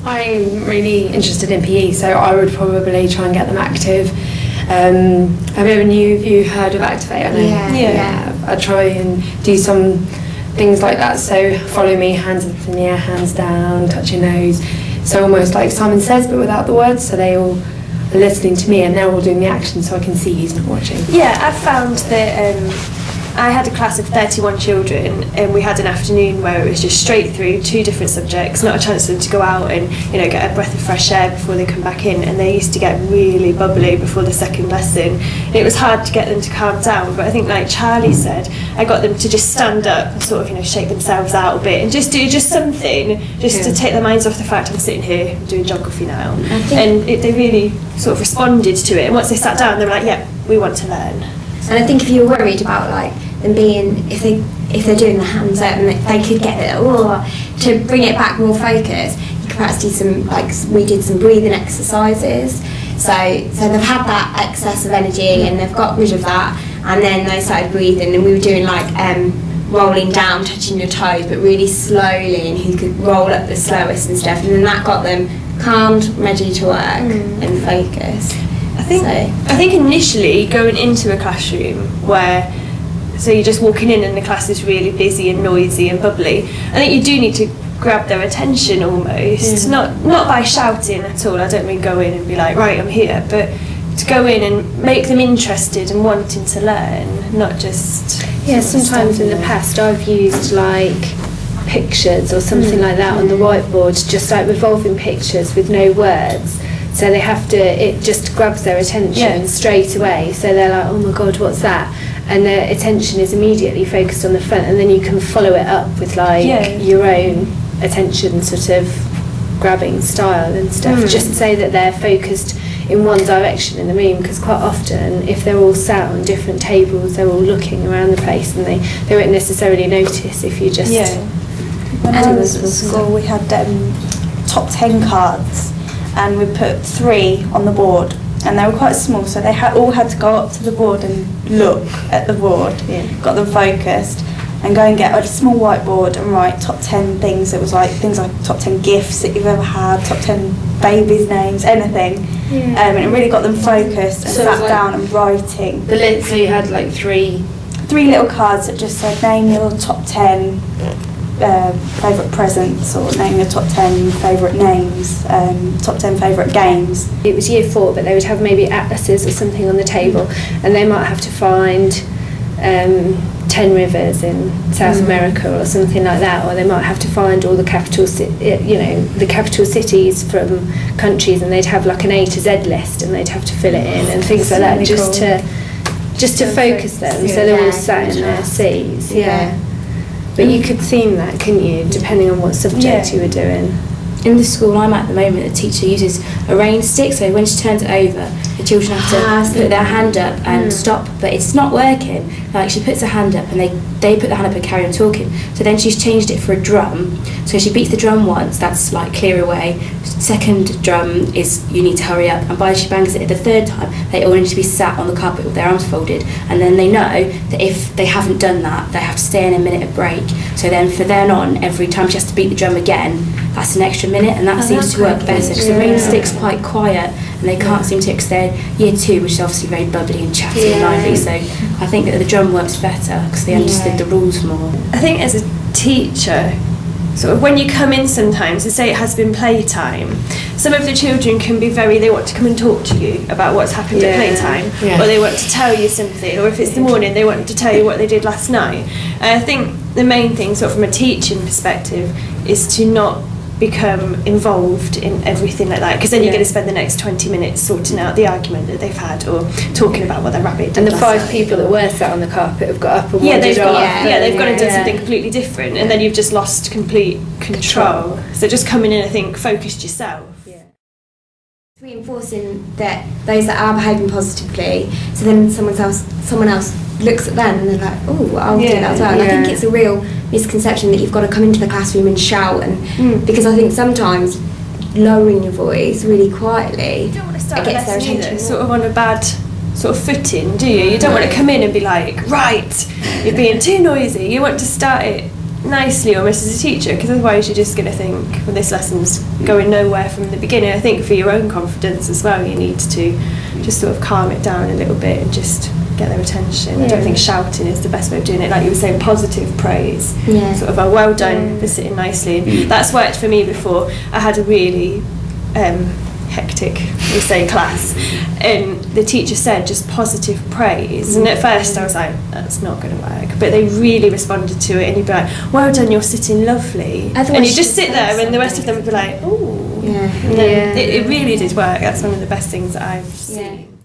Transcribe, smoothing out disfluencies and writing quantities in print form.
I'm really interested in PE, so I would probably try and get them active. Have you heard of Activate? I know. Yeah. I try and do some things like that. So follow me, hands up in the air, hands down, touch your nose. So almost like Simon Says, but without the words. So they all are listening to me, and they're all doing the action, so I can see he's not watching. Yeah, I've found that I had a class of 31 children, and we had an afternoon where it was just straight through 2 different subjects, not a chance for them to go out and get a breath of fresh air before they come back in, and they used to get really bubbly before the second lesson. And it was hard to get them to calm down, but I think, like Charlie said, I got them to just stand up and sort of shake themselves out a bit and just do something to take their minds off the fact I'm sitting here doing geography now. They really sort of responded to it, and once they sat down they were like, yeah, we want to learn. And I think if you were worried about them being, if they're doing the hands up and they could get it, to bring it back more focused, you could perhaps do some, we did some breathing exercises. So they've had that excess of energy and they've got rid of that, and then they started breathing, and we were doing rolling down, touching your toes, but really slowly, and who could roll up the slowest and stuff, and then that got them calmed, ready to work and focus. I think initially going into a classroom where, so you're just walking in and the class is really busy and noisy and bubbly, I think you do need to grab their attention almost, not by shouting at all. I don't mean go in and be like, right, I'm here, but to go in and make them interested and wanting to learn, not just... Yeah, sometimes in the past I've used pictures or something like that on the whiteboard, just revolving pictures with no words. So they have to, it just grabs their attention straight away. So they're like, oh my God, what's that? And their attention is immediately focused on the front, and then you can follow it up with your own attention sort of grabbing style and stuff. Just say that they're focused in one direction in the room, because quite often if they're all sat on different tables, they're all looking around the place, and they won't necessarily notice if you just... Yeah. When I was at school, we had top 10 cards, and we put 3 on the board, and they were quite small, so they all had to go up to the board and look at the board, got them focused, and go and get a small whiteboard and write top 10 things. It was things like top 10 gifts that you've ever had, top 10 babies' names, anything. And it really got them focused and sat down and writing. So you had 3 little cards that just said, name your top 10 favourite presents, or name your top 10 favourite names, top 10 favourite games. It was year 4, but they would have maybe atlases or something on the table, and they might have to find 10 rivers in South America or something like that, or they might have to find all the capital cities from countries, and they'd have an A to Z list, and they'd have to fill it in and things like that, really just to focus them, so they're all sat in their seats. But you could theme that, couldn't you, depending on what subject you were doing. In the school I'm at the moment, the teacher uses a rain stick, so when she turns it over, the children have to put their hand up and stop, but it's not working. She puts her hand up and they put their hand up and carry on talking. So then she's changed it for a drum. So she beats the drum once, that's clear away. Second drum is you need to hurry up, and by she bangs it the third time, they all need to be sat on the carpet with their arms folded, and then they know that if they haven't done that, they have to stay in a minute of break. So then for then on, every time she has to beat the drum again, that's an extra minute, and that seems to work better, because the rain stick's quite quiet and they can't seem to, because they're year 2, which is obviously very bubbly and chatty and lively, so I think that the drum works better because they understood the rules more. I think as a teacher, sort of when you come in sometimes and say it has been playtime, some of the children can be they want to come and talk to you about what's happened at playtime, or they want to tell you something, or if it's the morning they want to tell you what they did last night. And I think the main thing sort of from a teaching perspective is to not become involved in everything like that, because then you're going to spend the next 20 minutes sorting out the argument that they've had, or talking about what their rabbit did. And the 5 people that were sat on the carpet have got up and they've gone and done something completely different, and then you've just lost complete control. So just coming in, I think, focused yourself. Reinforcing that those that are behaving positively, so then someone else looks at them and they're like, oh, I'll do that as well. And I think it's a real misconception that you've got to come into the classroom and shout, and because I think sometimes lowering your voice really quietly, you don't want to start it gets their attention sort of on a bad sort of footing, do you? You don't want to come in and be like, right, you're being too noisy. You want to start it nicely almost as a teacher, because otherwise you're just going to think, well, this lesson's going nowhere from the beginning. I think for your own confidence as well, you need to just sort of calm it down a little bit and just get their attention. I don't think shouting is the best way of doing it. Like you were saying, positive praise, sort of, oh, well done for sitting nicely. And that's worked for me before. I had a really hectic, we say, class, and the teacher said just positive praise, and at first I was like, that's not going to work, but they really responded to it, and you'd be like, well done, you're sitting lovely, and you just sit there and the rest of them would be like, oh, it really did work. That's one of the best things that I've seen.